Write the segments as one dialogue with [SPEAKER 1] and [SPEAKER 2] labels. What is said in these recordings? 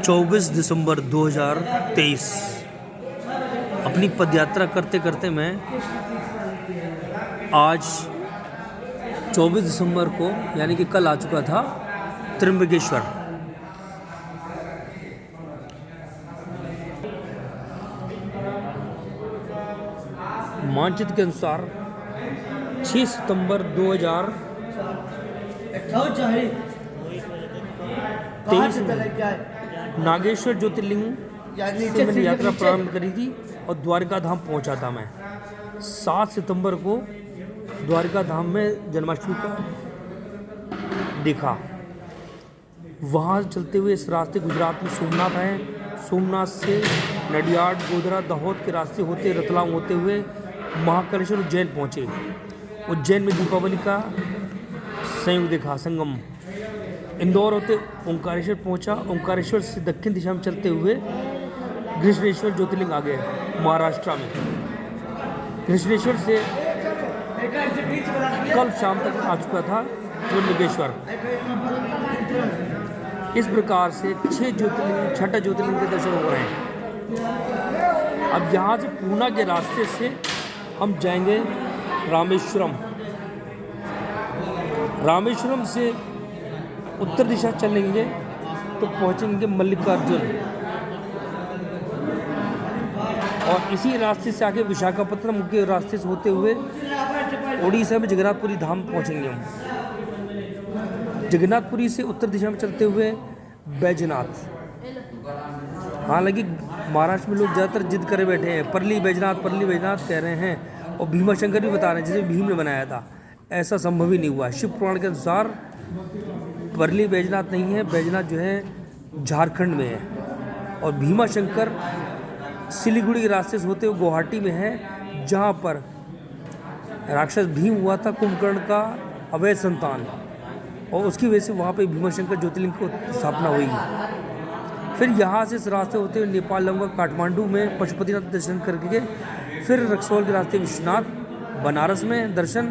[SPEAKER 1] 24 दिसंबर 2023 अपनी पदयात्रा करते करते मैं आज 24 दिसंबर को यानी कि कल आ चुका था त्र्यंबकेश्वर। मानचित्र के अनुसार 6 सितंबर 2023 में नागेश्वर ज्योतिर्लिंग से मैंने यात्रा प्रारंभ करी थी और द्वारका धाम पहुंचा था मैं। 7 सितंबर को द्वारका धाम में जन्माष्टमी का देखा। वहाँ चलते हुए इस रास्ते गुजरात में सोमनाथ आए। सोमनाथ से नडियाड, गोधरा, दाहोद के रास्ते होते रतलाम होते हुए महाकालेश्वर उज्जैन पहुँचे। उज्जैन में दीपावली का संयोग देखा, संगम। इंदौर होते ओंकारेश्वर पहुंचा। ओंकारेश्वर से दक्षिण दिशा में चलते हुए घृष्णेश्वर ज्योतिर्लिंग आ गए महाराष्ट्र में। घृष्णेश्वर से कल शाम तक आ चुका था त्र्यंबकेश्वर। इस प्रकार से 6 ज्योतिर्लिंग, छठा ज्योतिर्लिंग के दर्शन हो रहे हैं। अब यहाँ से पूना के रास्ते से हम जाएंगे रामेश्वरम। रामेश्वरम से उत्तर दिशा चलेंगे तो पहुंचेंगे मल्लिकार्जुन और इसी रास्ते से आगे विशाखापट्टनम के रास्ते से होते हुए ओडिशा में जगन्नाथपुरी धाम पहुंचेंगे हम। जगन्नाथपुरी से उत्तर दिशा में चलते हुए बैजनाथ। हालांकि महाराष्ट्र में लोग ज़्यादातर जिद करे बैठे हैं, परली बैजनाथ कह रहे हैं और भीमाशंकर भी बता रहे हैं जिसे भीम ने बनाया था। ऐसा संभव ही नहीं हुआ। शिव पुराण के अनुसार परली बैजनाथ नहीं है, बैजनाथ जो है झारखंड में है और भीमाशंकर सिलीगुड़ी के रास्ते से होते हुए गुवाहाटी में है, जहाँ पर राक्षस भीम हुआ था, कुंभकर्ण का अवैध संतान, और उसकी वजह से वहाँ पे भीमाशंकर ज्योतिर्लिंग की स्थापना हुई। फिर यहाँ से इस रास्ते होते हुए नेपाल लंगा काठमांडू में पशुपतिनाथ दर्शन करके फिर रक्सौल के रास्ते विश्वनाथ, बनारस में दर्शन,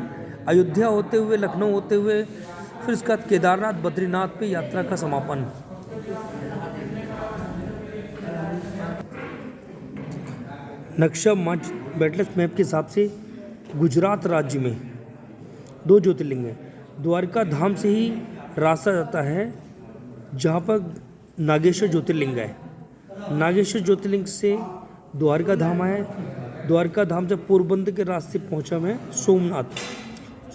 [SPEAKER 1] अयोध्या होते हुए लखनऊ होते हुए फिर उसके बाद केदारनाथ, बद्रीनाथ पे यात्रा का समापन। नक्शा मंच बैटलेस मैप के हिसाब से गुजरात राज्य में 2 ज्योतिर्लिंग हैं। द्वारका धाम से ही रास्ता जाता है जहाँ पर नागेश्वर ज्योतिर्लिंग है। नागेश्वर ज्योतिर्लिंग से द्वारका धाम आए। द्वारका धाम से पोरबंदर के रास्ते पहुँचा मैं सोमनाथ।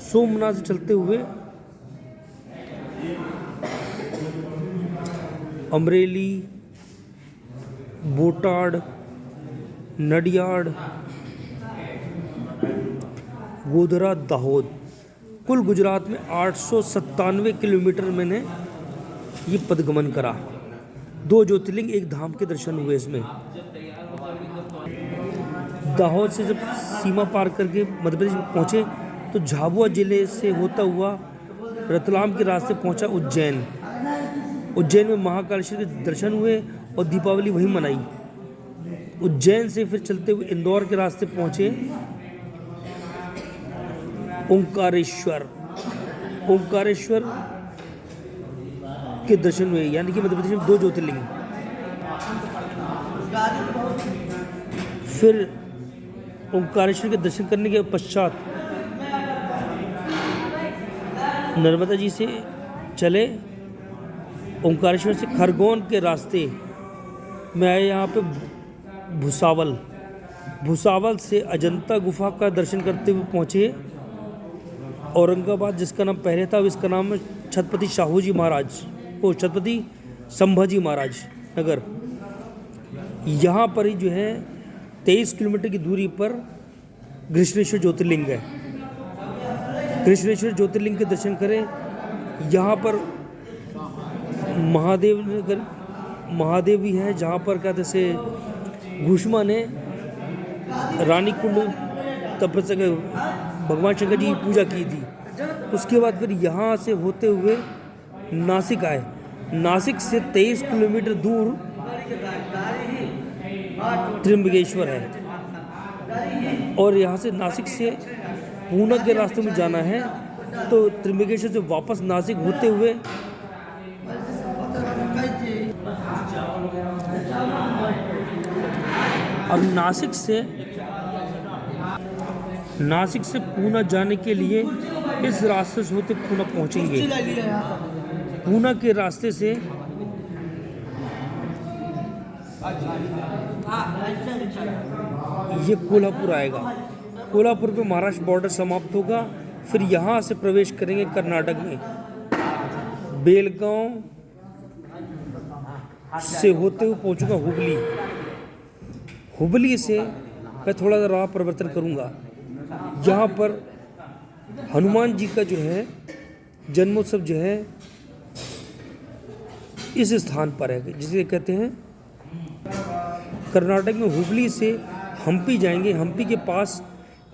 [SPEAKER 1] सोमनाथ से चलते हुए अमरेली, बोटाड, नडियाड, गोधरा, दाहोद, कुल गुजरात में 897 किलोमीटर मैंने ये पदगमन करा। 2 ज्योतिर्लिंग, 1 धाम के दर्शन हुए इसमें। दाहोद से जब सीमा पार करके मध्य प्रदेश में पहुँचे तो झाबुआ जिले से होता हुआ रतलाम के रास्ते पहुँचा उज्जैन। उज्जैन में महाकालेश्वर के दर्शन हुए और दीपावली वहीं मनाई। उज्जैन से फिर चलते हुए इंदौर के रास्ते पहुँचे ओंकारेश्वर। ओंकारेश्वर के दर्शन हुए, यानी कि मध्य प्रदेश में 2 ज्योतिर्लिंग। फिर ओंकारेश्वर के दर्शन करने के पश्चात नर्मदा जी से चले। ओंकारेश्वर से खरगोन के रास्ते में आए यहाँ पे भुसावल से अजंता गुफा का दर्शन करते हुए पहुँचे औरंगाबाद, जिसका नाम पहले था, अब इसका नाम है छत्रपति संभाजी महाराज नगर। यहाँ पर ही जो है 23 किलोमीटर की दूरी पर घृष्णेश्वर ज्योतिर्लिंग है। घृष्णेश्वर ज्योतिर्लिंग के दर्शन करें। यहाँ पर महादेव भी है, जहाँ पर कहते से घुष्मा ने रानी कुंड तपस्या भगवान शंकर जी की पूजा की थी। उसके बाद फिर यहाँ से होते हुए नासिक आए। नासिक से 23 किलोमीटर दूर त्र्यंबकेश्वर है और यहाँ से नासिक से पूना के रास्ते में जाना है तो त्र्यंबकेश्वर से वापस नासिक होते हुए अब नासिक से पूना जाने के लिए इस रास्ते से होते पूना पहुंचेंगे। पूना के रास्ते से ये कोल्हापुर आएगा। कोल्हापुर पे महाराष्ट्र बॉर्डर समाप्त होगा। फिर यहाँ से प्रवेश करेंगे कर्नाटक में। बेलगांव से होते हुए पहुंचूंगा हुबली। हुबली से मैं थोड़ा सा राह परिवर्तन करूंगा। यहाँ पर हनुमान जी का जो है जन्मोत्सव जो है इस स्थान पर है, जिसे कहते हैं कर्नाटक में। हुबली से हम्पी जाएंगे। हम्पी के पास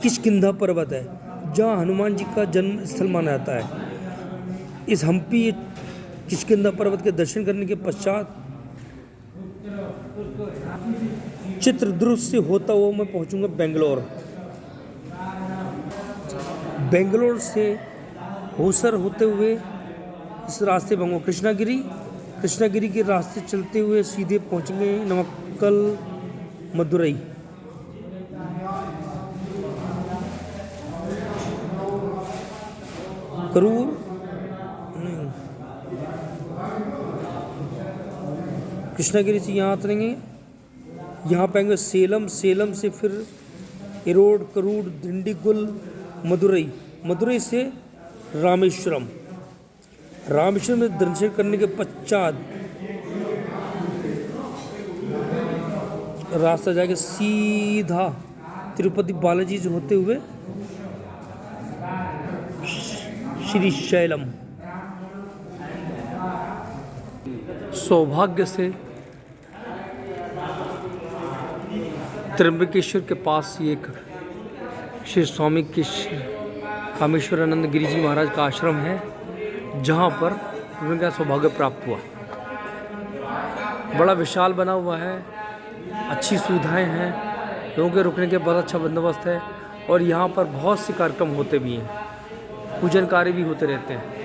[SPEAKER 1] किष्किंधा पर्वत है, जहाँ हनुमान जी का जन्म स्थल माना जाता है। इस हम्पी किष्किंधा पर्वत के दर्शन करने के पश्चात चित्रदुर्ग से होता हुआ मैं पहुंचूंगा बेंगलोर। बेंगलोर से होसर होते हुए इस रास्ते पर कृष्णागिरी के रास्ते चलते हुए सीधे पहुंचेंगे नमक्कल मदुरई। करूर नहीं, कृष्णागिरी से यहाँ उतरेंगे। यहाँ पाएंगे सेलम से फिर इरोड, करूर, दिंडीगुल, मदुरई से रामेश्वरम में दर्शन करने के पश्चात रास्ता जाके सीधा तिरुपति बालाजी से होते हुए श्री शैलम। सौभाग्य से त्र्यंबकेश्वर के पास एक श्री स्वामी कामेश्वरानंद गिरी जी महाराज का आश्रम है, जहाँ पर उनका सौभाग्य प्राप्त हुआ। बड़ा विशाल बना हुआ है, अच्छी सुविधाएं हैं, लोगों के रुकने के बहुत अच्छा बंदोबस्त है और यहाँ पर बहुत से कार्यक्रम होते भी हैं, पूजन कार्य भी होते रहते हैं।